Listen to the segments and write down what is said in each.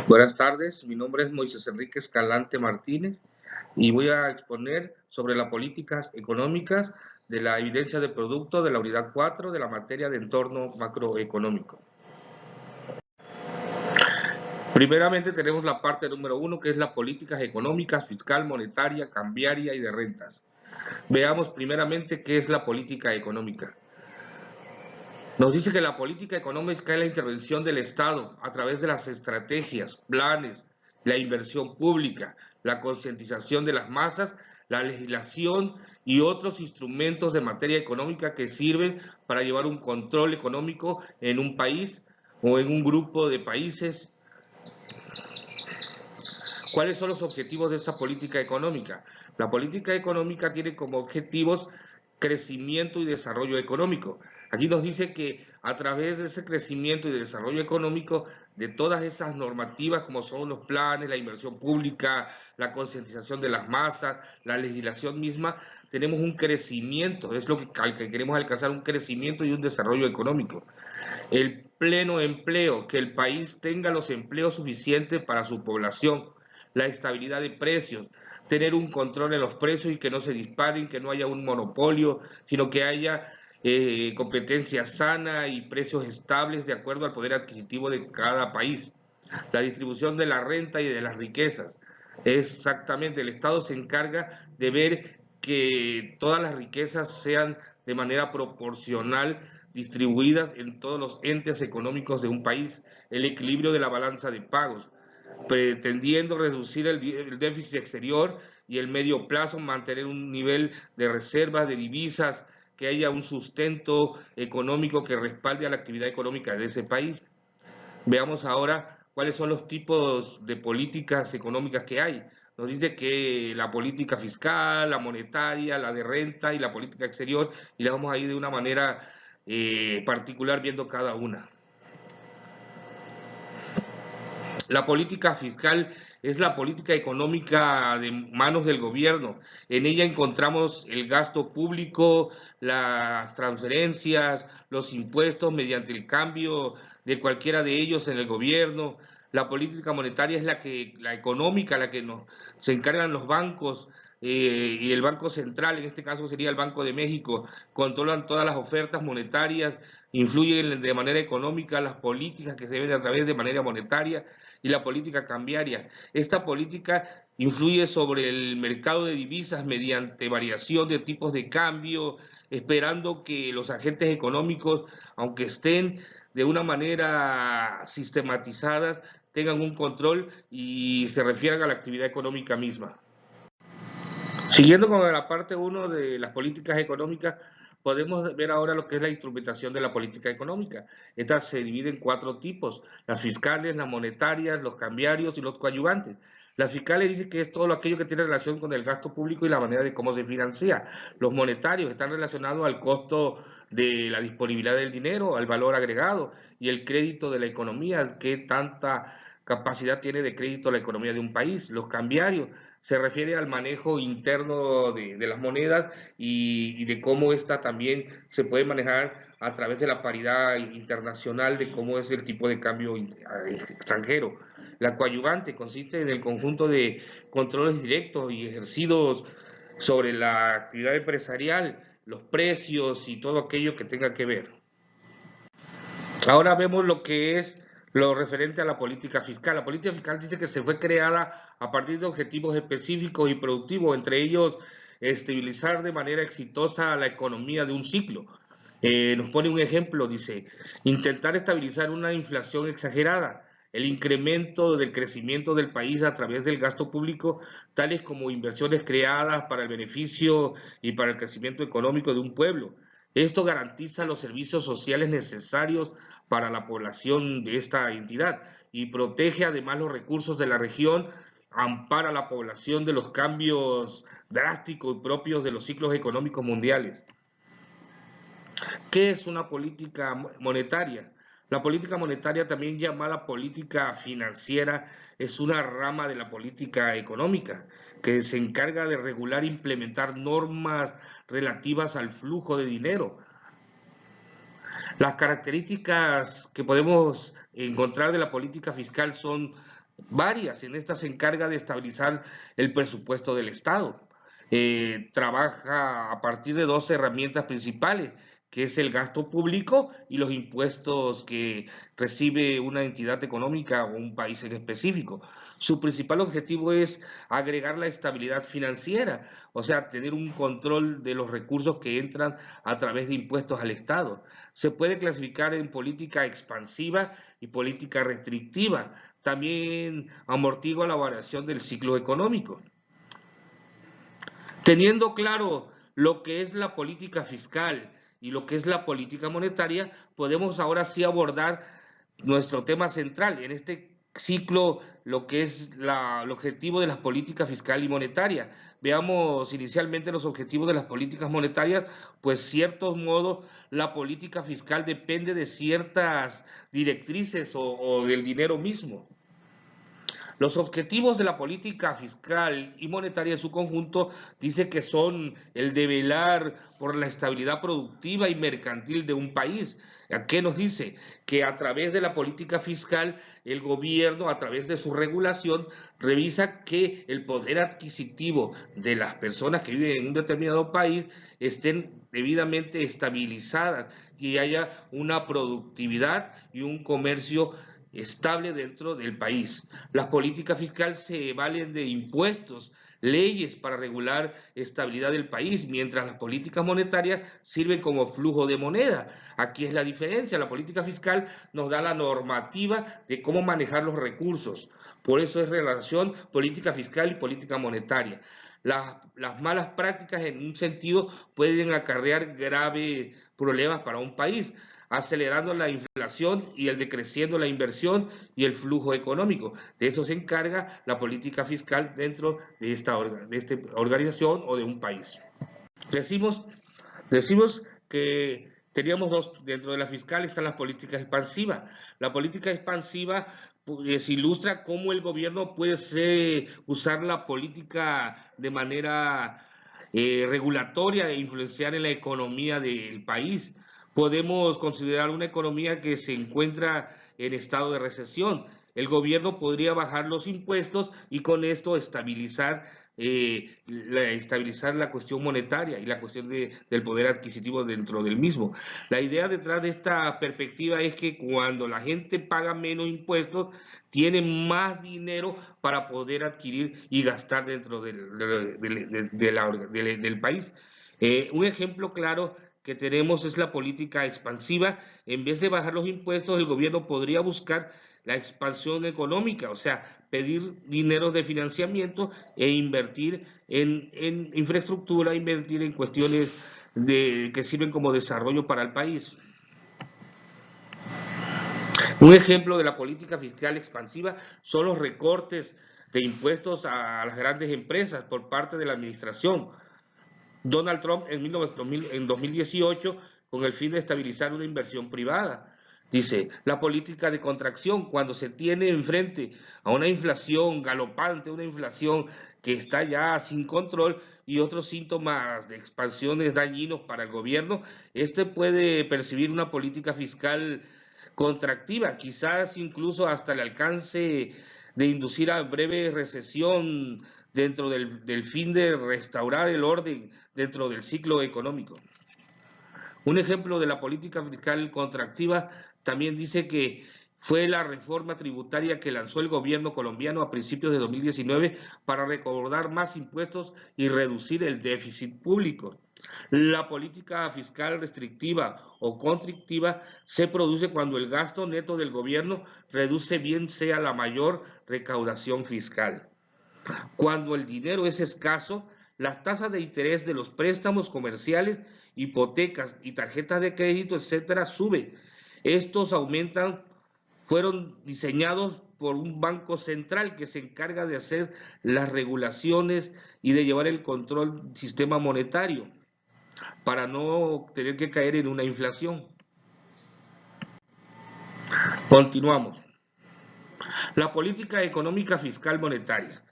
Buenas tardes, mi nombre es Moisés Enrique Escalante Martínez y voy a exponer sobre las políticas económicas de la evidencia de producto de la unidad 4 de la materia de entorno macroeconómico. Primeramente tenemos la parte número 1, que es las políticas económicas, fiscal, monetaria, cambiaria y de rentas. Veamos primeramente qué es la política económica. Nos dice que la política económica es la intervención del Estado a través de las estrategias, planes, la inversión pública, la concientización de las masas, la legislación y otros instrumentos de materia económica que sirven para llevar un control económico en un país o en un grupo de países. ¿Cuáles son los objetivos de esta política económica? La política económica tiene como objetivos crecimiento y desarrollo económico. Aquí nos dice que a través de ese crecimiento y desarrollo económico, de todas esas normativas como son los planes, la inversión pública, la concientización de las masas, la legislación misma, tenemos un crecimiento, es lo que queremos alcanzar, un crecimiento y un desarrollo económico. El pleno empleo, que el país tenga los empleos suficientes para su población, la estabilidad de precios, tener un control en los precios y que no se disparen, que no haya un monopolio, sino que haya competencia sana y precios estables de acuerdo al poder adquisitivo de cada país. La distribución de la renta y de las riquezas. Exactamente, el Estado se encarga de ver que todas las riquezas sean de manera proporcional distribuidas en todos los entes económicos de un país, el equilibrio de la balanza de pagos, pretendiendo reducir el déficit exterior y el medio plazo, mantener un nivel de reservas de divisas, que haya un sustento económico que respalde a la actividad económica de ese país. Veamos ahora cuáles son los tipos de políticas económicas que hay. Nos dice que la política fiscal, la monetaria, la de renta y la política exterior, y le vamos a ir de una manera particular viendo cada una. La política fiscal es la política económica de manos del gobierno. En ella encontramos el gasto público, las transferencias, los impuestos mediante el cambio de cualquiera de ellos en el gobierno. La política monetaria es la económica, la que se encargan los bancos y el Banco Central, en este caso sería el Banco de México, controlan todas las ofertas monetarias, influyen de manera económica las políticas que se ven a través de manera monetaria y la política cambiaria. Esta política influye sobre el mercado de divisas mediante variación de tipos de cambio, esperando que los agentes económicos, aunque estén de una manera sistematizada, tengan un control y se refieran a la actividad económica misma. Siguiendo con la parte 1 de las políticas económicas, podemos ver ahora lo que es la instrumentación de la política económica. Esta se divide en 4 tipos: las fiscales, las monetarias, los cambiarios y los coadyuvantes. Las fiscales dicen que es todo aquello que tiene relación con el gasto público y la manera de cómo se financia. Los monetarios están relacionados al costo de la disponibilidad del dinero, al valor agregado y el crédito de la economía, que tanta capacidad tiene de crédito la economía de un país. Los cambiarios se refiere al manejo interno de las monedas y de cómo esta también se puede manejar a través de la paridad internacional, de cómo es el tipo de cambio extranjero. La coadyuvante consiste en el conjunto de controles directos y ejercidos sobre la actividad empresarial, los precios y todo aquello que tenga que ver. Ahora vemos lo que es lo referente a la política fiscal. La política fiscal dice que se fue creada a partir de objetivos específicos y productivos, entre ellos estabilizar de manera exitosa la economía de un ciclo. Nos pone un ejemplo, dice, intentar estabilizar una inflación exagerada, el incremento del crecimiento del país a través del gasto público, tales como inversiones creadas para el beneficio y para el crecimiento económico de un pueblo. Esto garantiza los servicios sociales necesarios para la población de esta entidad y protege además los recursos de la región, ampara a la población de los cambios drásticos propios de los ciclos económicos mundiales. ¿Qué es una política monetaria? La política monetaria, también llamada política financiera, es una rama de la política económica que se encarga de regular e implementar normas relativas al flujo de dinero. Las características que podemos encontrar de la política fiscal son varias. En esta se encarga de estabilizar el presupuesto del Estado. Trabaja a partir de dos herramientas principales, que es el gasto público y los impuestos que recibe una entidad económica o un país en específico. Su principal objetivo es agregar la estabilidad financiera, o sea, tener un control de los recursos que entran a través de impuestos al Estado. Se puede clasificar en política expansiva y política restrictiva. También amortigua la variación del ciclo económico. Teniendo claro lo que es la política fiscal y lo que es la política monetaria, podemos ahora sí abordar nuestro tema central en este ciclo, lo que es el objetivo de las políticas fiscal y monetaria. Veamos inicialmente los objetivos de las políticas monetarias, pues ciertos modos la política fiscal depende de ciertas directrices o del dinero mismo. Los objetivos de la política fiscal y monetaria en su conjunto dice que son el de velar por la estabilidad productiva y mercantil de un país. ¿Qué nos dice? Que a través de la política fiscal, el gobierno, a través de su regulación, revisa que el poder adquisitivo de las personas que viven en un determinado país estén debidamente estabilizadas y haya una productividad y un comercio estable dentro del país. Las políticas fiscales se valen de impuestos, leyes para regular estabilidad del país, mientras las políticas monetarias sirven como flujo de moneda. Aquí es la diferencia. La política fiscal nos da la normativa de cómo manejar los recursos. Por eso es relación política fiscal y política monetaria. Las malas prácticas en un sentido pueden acarrear graves problemas para un país, acelerando la inflación y el decreciendo la inversión y el flujo económico. De eso se encarga la política fiscal dentro de esta organización o de un país. Decimos, decimos que teníamos dos, dentro de la fiscal están las políticas expansivas. La política expansiva pues, ilustra cómo el gobierno puede usar la política de manera regulatoria e influenciar en la economía del país. Podemos considerar una economía que se encuentra en estado de recesión. El gobierno podría bajar los impuestos y con esto estabilizar la cuestión monetaria y la cuestión del poder adquisitivo dentro del mismo. La idea detrás de esta perspectiva es que cuando la gente paga menos impuestos, tiene más dinero para poder adquirir y gastar dentro del país. Un ejemplo claro que tenemos es la política expansiva. En vez de bajar los impuestos, el gobierno podría buscar la expansión económica, o sea, pedir dinero de financiamiento e invertir en infraestructura, invertir en cuestiones que sirven como desarrollo para el país. Un ejemplo de la política fiscal expansiva son los recortes de impuestos a las grandes empresas por parte de la administración. Donald Trump en 2018, con el fin de estabilizar una inversión privada. Dice, la política de contracción, cuando se tiene enfrente a una inflación galopante, una inflación que está ya sin control y otros síntomas de expansiones dañinos para el gobierno, este puede percibir una política fiscal contractiva, quizás incluso hasta el alcance de inducir a breve recesión dentro del fin de restaurar el orden dentro del ciclo económico. Un ejemplo de la política fiscal contractiva también dice que fue la reforma tributaria que lanzó el gobierno colombiano a principios de 2019 para recaudar más impuestos y reducir el déficit público. La política fiscal restrictiva o constrictiva se produce cuando el gasto neto del gobierno reduce bien sea la mayor recaudación fiscal. Cuando el dinero es escaso, las tasas de interés de los préstamos comerciales, hipotecas y tarjetas de crédito, etcétera, suben. Estos fueron diseñados por un banco central que se encarga de hacer las regulaciones y de llevar el control del sistema monetario para no tener que caer en una inflación. Continuamos. La política económica fiscal monetaria.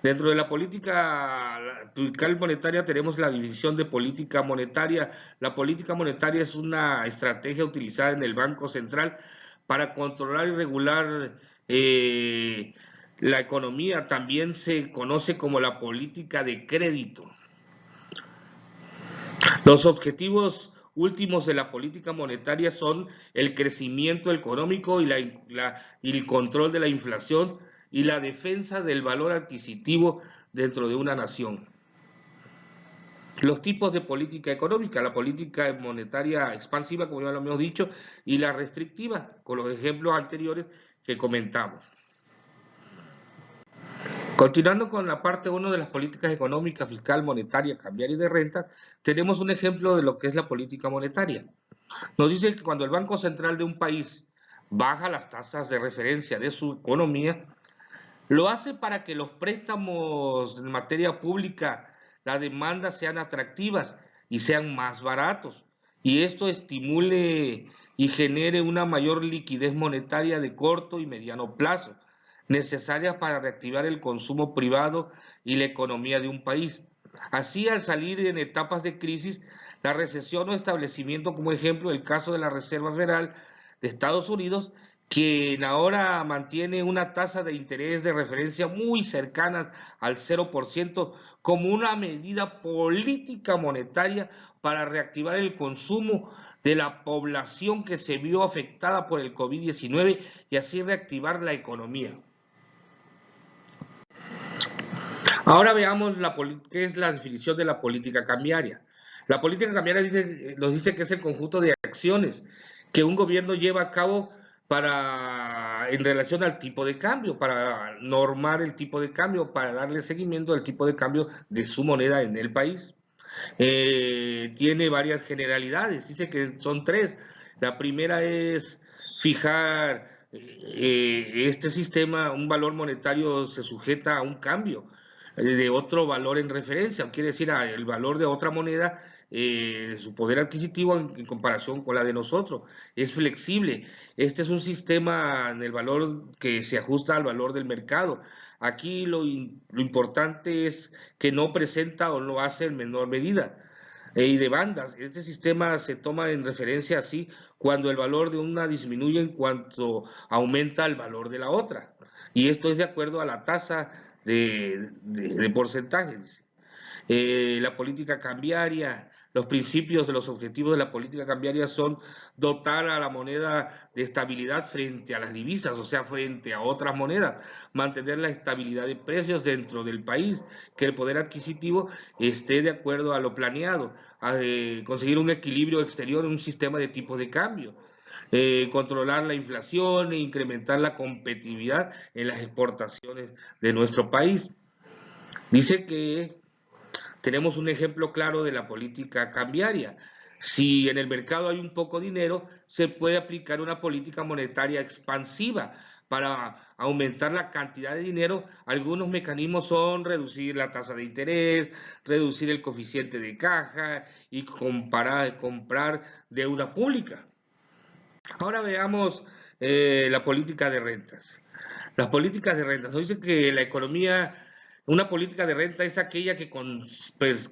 Dentro de la política fiscal monetaria tenemos la división de política monetaria. La política monetaria es una estrategia utilizada en el Banco Central para controlar y regular la economía también se conoce como la política de crédito. Los objetivos últimos de la política monetaria son el crecimiento económico y el control de la inflación y la defensa del valor adquisitivo dentro de una nación. Los tipos de política económica, la política monetaria expansiva, como ya lo hemos dicho, y la restrictiva, con los ejemplos anteriores que comentamos. Continuando con la parte 1 de las políticas económicas, fiscal, monetaria, cambiaria y de renta, tenemos un ejemplo de lo que es la política monetaria. Nos dice que cuando el Banco Central de un país baja las tasas de referencia de su economía, lo hace para que los préstamos en materia pública, la demanda sean atractivas y sean más baratos. Y esto estimule y genere una mayor liquidez monetaria de corto y mediano plazo, necesaria para reactivar el consumo privado y la economía de un país. Así, al salir en etapas de crisis, la recesión o establecimiento, como ejemplo, el caso de la Reserva Federal de Estados Unidos, quien ahora mantiene una tasa de interés de referencia muy cercana al 0% como una medida política monetaria para reactivar el consumo de la población que se vio afectada por el COVID-19 y así reactivar la economía. Ahora veamos qué es la definición de la política cambiaria. La política cambiaria nos dice que es el conjunto de acciones que un gobierno lleva a cabo en relación al tipo de cambio, para normar el tipo de cambio, para darle seguimiento al tipo de cambio de su moneda en el país. Tiene varias generalidades, dice que son tres. La primera es fijar este sistema, un valor monetario se sujeta a un cambio de otro valor en referencia, quiere decir el valor de otra moneda, su poder adquisitivo en comparación con la de nosotros. Es flexible. Este es un sistema en el valor que se ajusta al valor del mercado. Aquí lo importante es que no presenta o no hace en menor medida. Y de bandas, este sistema se toma en referencia así cuando el valor de una disminuye en cuanto aumenta el valor de la otra. Y esto es de acuerdo a la tasa de porcentajes. La política cambiaria, los principios de los objetivos de la política cambiaria son dotar a la moneda de estabilidad frente a las divisas, o sea, frente a otras monedas, mantener la estabilidad de precios dentro del país, que el poder adquisitivo esté de acuerdo a lo planeado, conseguir un equilibrio exterior en un sistema de tipos de cambio. Controlar la inflación e incrementar la competitividad en las exportaciones de nuestro país. Dice que tenemos un ejemplo claro de la política cambiaria. Si en el mercado hay un poco dinero, se puede aplicar una política monetaria expansiva para aumentar la cantidad de dinero. Algunos mecanismos son reducir la tasa de interés, reducir el coeficiente de caja y comprar deuda pública. Ahora veamos la política de rentas. Las políticas de rentas. Nos dice que la economía, una política de renta es aquella que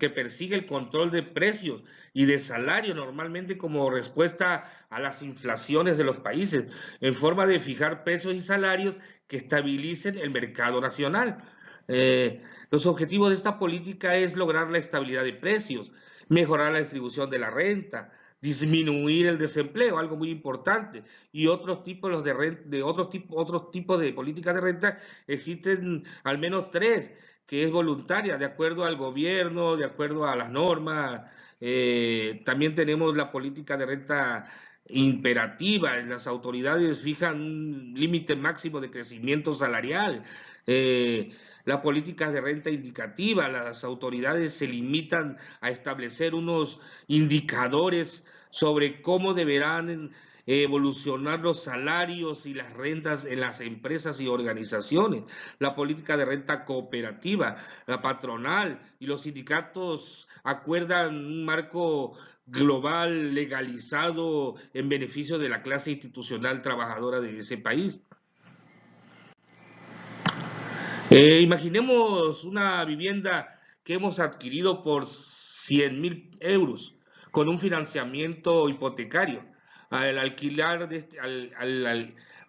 persigue el control de precios y de salario normalmente como respuesta a las inflaciones de los países, en forma de fijar precios y salarios que estabilicen el mercado nacional. Los objetivos de esta política es lograr la estabilidad de precios, mejorar la distribución de la renta, disminuir el desempleo, algo muy importante, y otros tipos otros tipos de políticas de renta existen al menos tres, que es voluntaria, de acuerdo al gobierno, de acuerdo a las normas. También tenemos la política de renta imperativa, las autoridades fijan un límite máximo de crecimiento salarial. La política de renta indicativa, las autoridades se limitan a establecer unos indicadores sobre cómo deberán evolucionar los salarios y las rentas en las empresas y organizaciones. La política de renta cooperativa, la patronal y los sindicatos acuerdan un marco global legalizado en beneficio de la clase institucional trabajadora de ese país. Imaginemos una vivienda que hemos adquirido por 100.000 euros con un financiamiento hipotecario. Al alquilar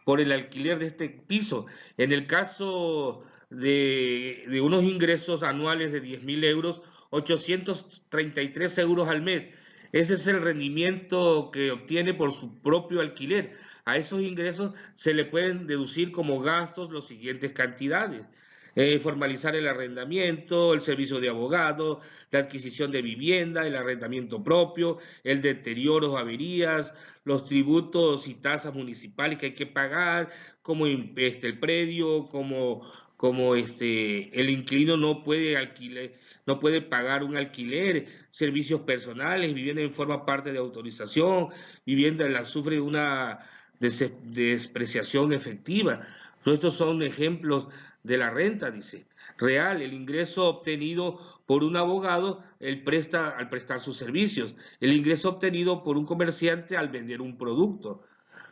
por el alquiler de este piso. En el caso de unos ingresos anuales de 10.000 euros, 833 euros al mes. Ese es el rendimiento que obtiene por su propio alquiler. A esos ingresos se le pueden deducir como gastos las siguientes cantidades. Formalizar el arrendamiento, el servicio de abogado, la adquisición de vivienda, el arrendamiento propio, el deterioro o averías, los tributos y tasas municipales que hay que pagar, como el predio, como el inquilino no puede alquilar, no puede pagar un alquiler, servicios personales, vivienda en forma parte de autorización, vivienda la sufre una despreciación efectiva. Estos son ejemplos de la renta, dice. Real, el ingreso obtenido por un abogado al prestar sus servicios, el ingreso obtenido por un comerciante al vender un producto.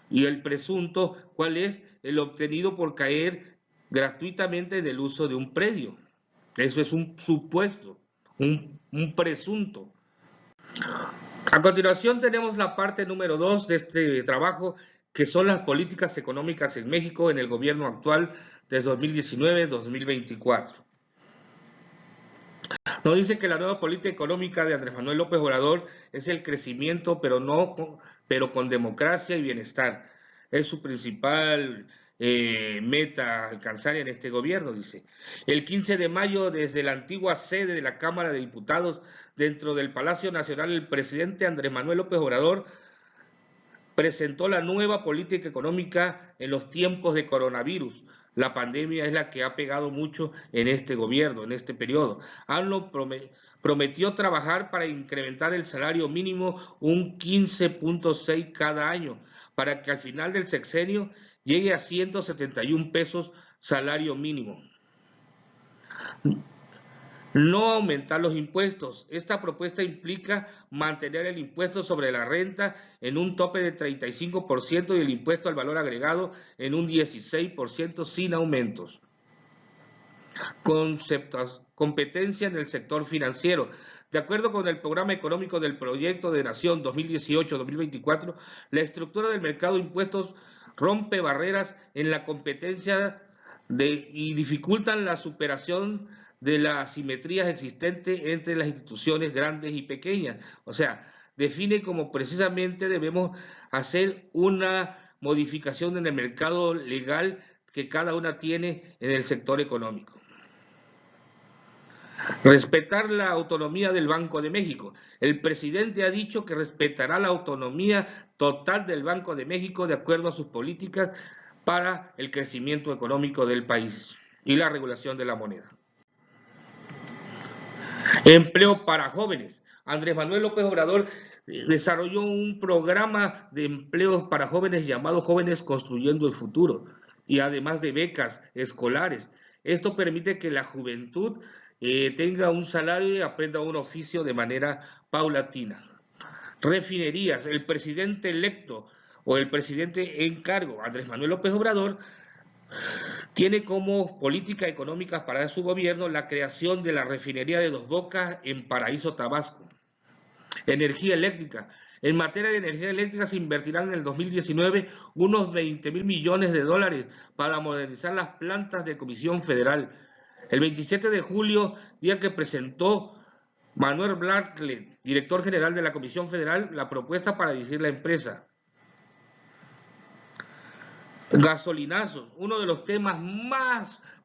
Y el presunto, ¿cuál es? El obtenido por caer gratuitamente en el uso de un predio. Eso es un supuesto, un presunto. A continuación tenemos la parte número 2 de este trabajo, que son las políticas económicas en México en el gobierno actual de 2019-2024. Nos dice que la nueva política económica de Andrés Manuel López Obrador es el crecimiento, pero con democracia y bienestar. Es su principal meta alcanzar en este gobierno, dice. El 15 de mayo, desde la antigua sede de la Cámara de Diputados, dentro del Palacio Nacional, el presidente Andrés Manuel López Obrador presentó la nueva política económica en los tiempos de coronavirus. La pandemia es la que ha pegado mucho en este gobierno, en este periodo. AMLO prometió trabajar para incrementar el salario mínimo un 15.6 cada año, para que al final del sexenio llegue a 171 pesos salario mínimo. No aumentar los impuestos. Esta propuesta implica mantener el impuesto sobre la renta en un tope de 35% y el impuesto al valor agregado en un 16% sin aumentos. Competencia en el sector financiero. De acuerdo con el programa económico del Proyecto de Nación 2018-2024, la estructura del mercado de impuestos rompe barreras en la competencia y dificultan la superación de las asimetrías existentes entre las instituciones grandes y pequeñas. O sea, define cómo precisamente debemos hacer una modificación en el mercado legal que cada una tiene en el sector económico. Respetar la autonomía del Banco de México. El presidente ha dicho que respetará la autonomía total del Banco de México de acuerdo a sus políticas para el crecimiento económico del país y la regulación de la moneda. Empleo para jóvenes. Andrés Manuel López Obrador desarrolló un programa de empleos para jóvenes llamado Jóvenes Construyendo el Futuro, y además de becas escolares. Esto permite que la juventud tenga un salario y aprenda un oficio de manera paulatina. Refinerías. El presidente electo o el presidente en cargo, Andrés Manuel López Obrador, tiene como política económica para su gobierno la creación de la refinería de Dos Bocas en Paraíso, Tabasco. Energía eléctrica. En materia de energía eléctrica se invertirán en el 2019 unos 20.000 millones de dólares para modernizar las plantas de Comisión Federal. El 27 de julio, día que presentó Manuel Bartlett, director general de la Comisión Federal, la propuesta para dirigir la empresa. Gasolinazos. Uno de los temas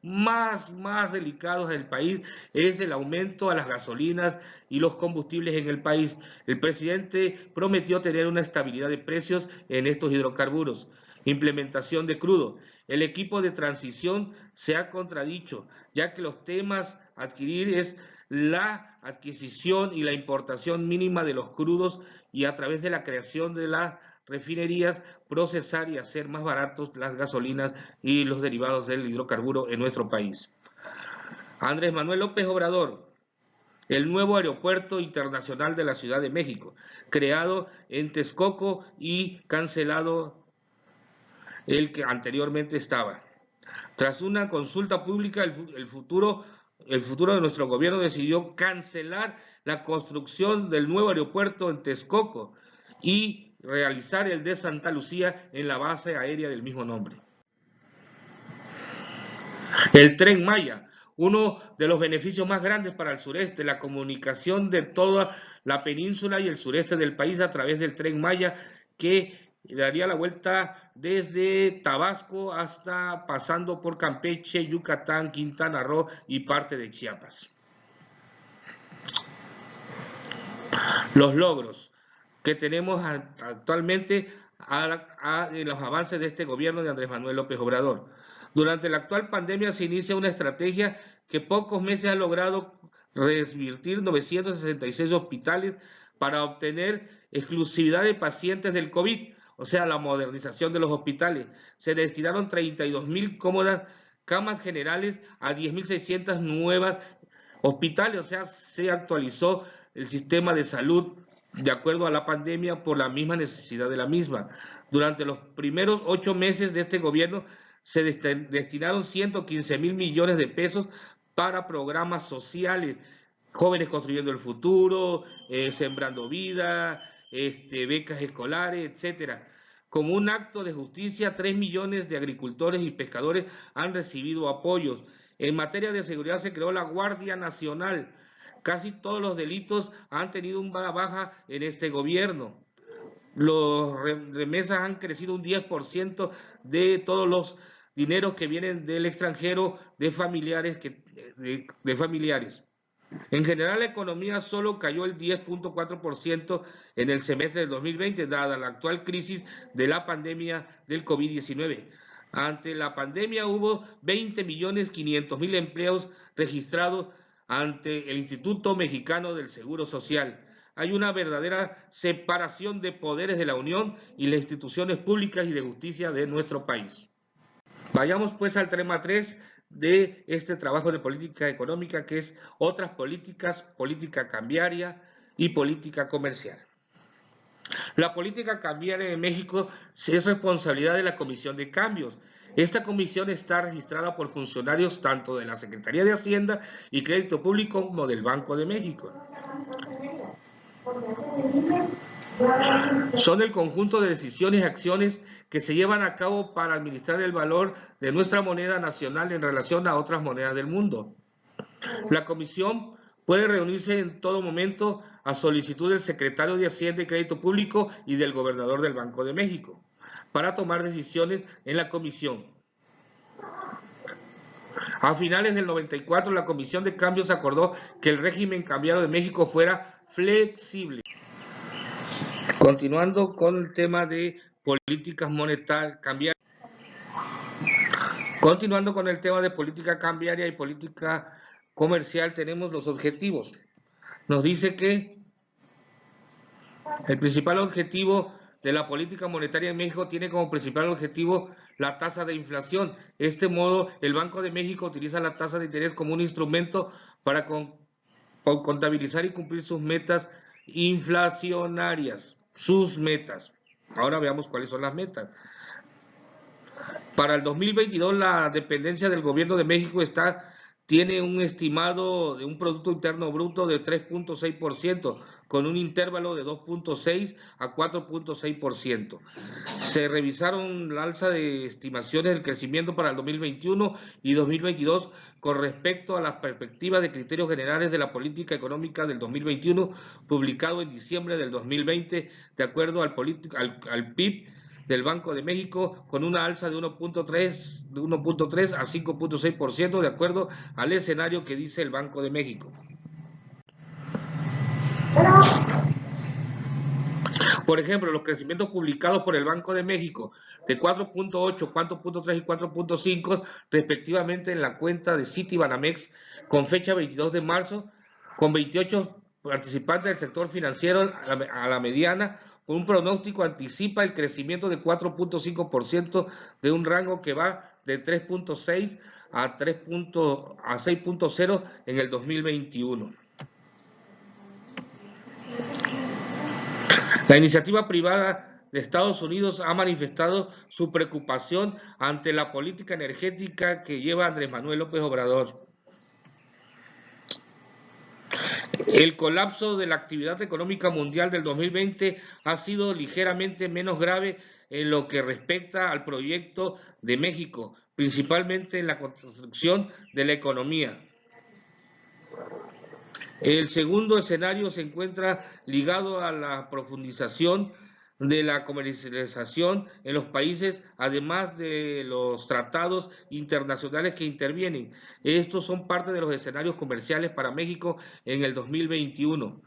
más delicados del país es el aumento a las gasolinas y los combustibles en el país. El presidente prometió tener una estabilidad de precios en estos hidrocarburos. Implementación de crudo. El equipo de transición se ha contradicho, ya que los temas a adquirir es la adquisición y la importación mínima de los crudos y a través de la creación de las refinerías procesar y hacer más baratos las gasolinas y los derivados del hidrocarburo en nuestro país. Andrés Manuel López Obrador, el nuevo aeropuerto internacional de la Ciudad de México, creado en Texcoco y cancelado el que anteriormente estaba. Tras una consulta pública, el futuro de nuestro gobierno decidió cancelar la construcción del nuevo aeropuerto en Texcoco y realizar el de Santa Lucía en la base aérea del mismo nombre. El Tren Maya, uno de los beneficios más grandes para el sureste, la comunicación de toda la península y el sureste del país a través del Tren Maya, que daría la vuelta desde Tabasco hasta pasando por Campeche, Yucatán, Quintana Roo y parte de Chiapas. Los logros que tenemos actualmente en los avances de este gobierno de Andrés Manuel López Obrador. Durante la actual pandemia se inicia una estrategia que pocos meses ha logrado revertir 966 hospitales para obtener exclusividad de pacientes del COVID, o sea, la modernización de los hospitales. Se destinaron 32.000 cómodas camas generales a 10.600 nuevas hospitales, o sea, se actualizó el sistema de salud de acuerdo a la pandemia por la misma necesidad de la misma. Durante los primeros 8 meses de este gobierno se destinaron 115.000 millones de pesos para programas sociales, Jóvenes Construyendo el Futuro, Sembrando Vida, becas escolares, etcétera. Como un acto de justicia, 3 millones de agricultores y pescadores han recibido apoyos. En materia de seguridad se creó la Guardia Nacional. Casi todos los delitos han tenido una baja en este gobierno. Los remesas han crecido un 10% de todos los dineros que vienen del extranjero de familiares. En general, la economía solo cayó el 10.4% en el semestre del 2020, dada la actual crisis de la pandemia del COVID-19. Ante la pandemia hubo 20.500.000 empleos registrados ante el Instituto Mexicano del Seguro Social. Hay una verdadera separación de poderes de la Unión y las instituciones públicas y de justicia de nuestro país. Vayamos pues al tema 3 de este trabajo de política económica, que es otras políticas, política cambiaria y política comercial. La política cambiaria de México es responsabilidad de la Comisión de Cambios. Esta comisión está registrada por funcionarios tanto de la Secretaría de Hacienda y Crédito Público como del Banco de México. Son el conjunto de decisiones y acciones que se llevan a cabo para administrar el valor de nuestra moneda nacional en relación a otras monedas del mundo. La comisión puede reunirse en todo momento a solicitud del secretario de Hacienda y Crédito Público y del gobernador del Banco de México para tomar decisiones en la comisión. A finales del 94, la Comisión de Cambios acordó que el régimen cambiario de México fuera flexible. Continuando con el tema de políticas monetarias, cambiarias. Continuando con el tema de política cambiaria y política comercial, tenemos los objetivos. Nos dice que el principal objetivo de la política monetaria en México tiene como principal objetivo la tasa de inflación. De este modo, el Banco de México utiliza la tasa de interés como un instrumento para contabilizar y cumplir sus metas inflacionarias. Sus metas. Ahora veamos cuáles son las metas. Para el 2022, la dependencia del gobierno de México tiene un estimado de un Producto Interno Bruto de 3.6%, con un intervalo de 2.6 a 4.6%. Se revisaron la alza de estimaciones del crecimiento para el 2021 y 2022 con respecto a las perspectivas de criterios generales de la política económica del 2021, publicado en diciembre del 2020, de acuerdo al PIB del Banco de México, con una alza de 1.3 a 5.6%, de acuerdo al escenario que dice el Banco de México. Por ejemplo, los crecimientos publicados por el Banco de México de 4.8, 4.3 y 4.5 respectivamente en la cuenta de Citibanamex con fecha 22 de marzo, con 28 participantes del sector financiero a la mediana, con un pronóstico anticipa el crecimiento de 4.5% de un rango que va de 3.6 a 6.0 en el 2021. La iniciativa privada de Estados Unidos ha manifestado su preocupación ante la política energética que lleva Andrés Manuel López Obrador. El colapso de la actividad económica mundial del 2020 ha sido ligeramente menos grave en lo que respecta al proyecto de México, principalmente en la construcción de la economía. El segundo escenario se encuentra ligado a la profundización de la comercialización en los países, además de los tratados internacionales que intervienen. Estos son parte de los escenarios comerciales para México en el 2021.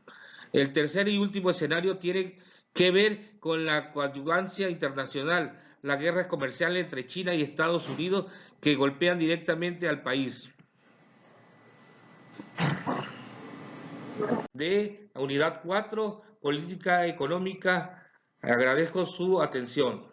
El tercer y último escenario tiene que ver con la coadyuvancia internacional, las guerras comerciales entre China y Estados Unidos que golpean directamente al país. De Unidad 4, Política Económica, agradezco su atención.